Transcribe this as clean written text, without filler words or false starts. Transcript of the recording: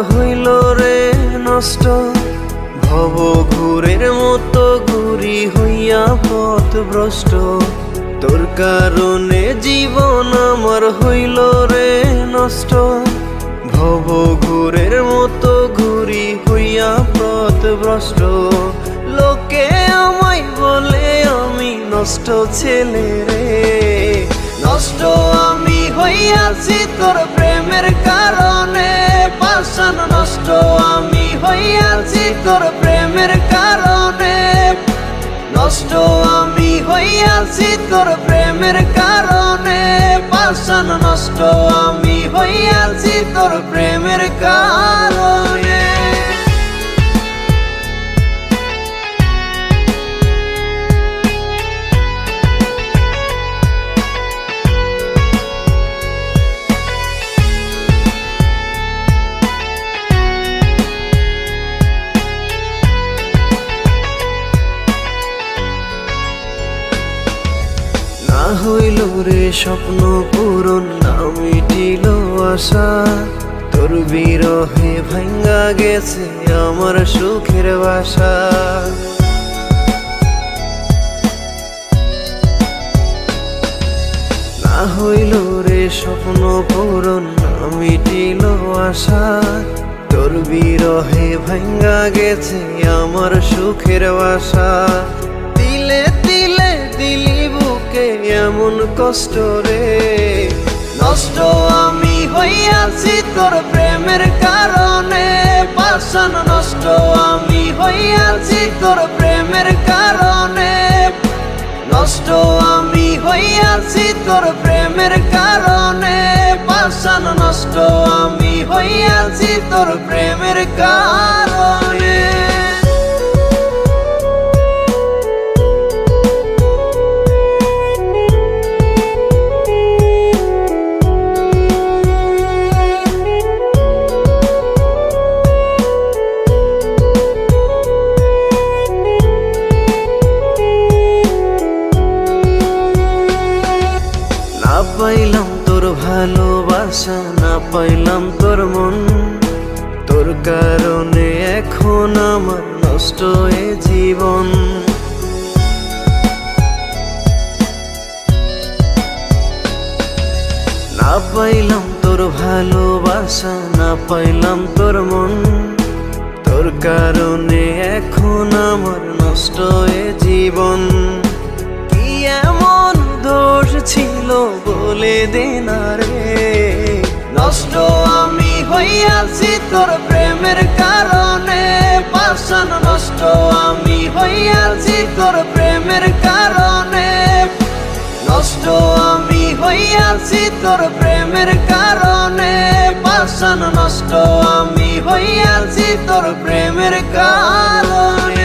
হইল রে নষ্ট, ভব ঘুরের মতো ঘুরি হইয়া পথভ্রষ্ট। তোর কারণে জীবন আমার হইল রে নষ্ট, ভব ঘুরের মতো ঘুরি হইয়া পথভ্রষ্ট। লোকে আমায় বলে আমি নষ্ট ছেলে রে, নষ্ট আমি হইয়াছি তোর প্রেমের কারণে। পাষাণ নষ্ট আমি হইয়াছি তোর প্রেমের কারণে, নষ্ট আমি হইয়াছি তোর প্রেমের কারণে। পাষাণ নষ্ট আমি হইয়াছি তোর প্রেমের কারণে। না হইল রে স্বপ্ন পূরণ, না মিটিল আশা, তোর বিরহে ভাঙ্গা গেছে আমার সুখের বাসা। না হইল রে স্বপ্ন পূরণ, না মিটিল আশা, তোর বিরহে ভাঙ্গা গেছে আমার সুখের বাসা। তিলে তিলে দিলি বুকে এমন কষ্ট রে, নষ্ট আমি হইয়াছি তোর প্রেমের কারণে। পাষাণ নষ্ট আমি হইয়াছি তোর প্রেমের কারণে, নষ্ট আমি হইয়াছি তোর প্রেমের কারণে। পাষাণ নষ্ট আমি হইয়াছি তোর প্রেমের কারণে। না পাইলাম তোর ভালোবাসা, না পাইলাম তোর মন, তোর কারণে এখন আমার নষ্ট এ জীবন। না পাইলাম তোর ভালোবাসা, না পাইলাম তোর মন, তোর কারণে এখন আমার নষ্ট এ জীবন। কি এমন দোষ ছিল বলে দে না রে, নষ্ট আমি হইয়াছি তোর প্রেমের কারণে। পাষাণ নষ্ট আমি হইয়াছি তোর প্রেমের কারণে, নষ্ট আমি হইয়াছি তোর প্রেমের কারণে। পাষাণ নষ্ট আমি হইয়াছি তোর প্রেমের কারণে।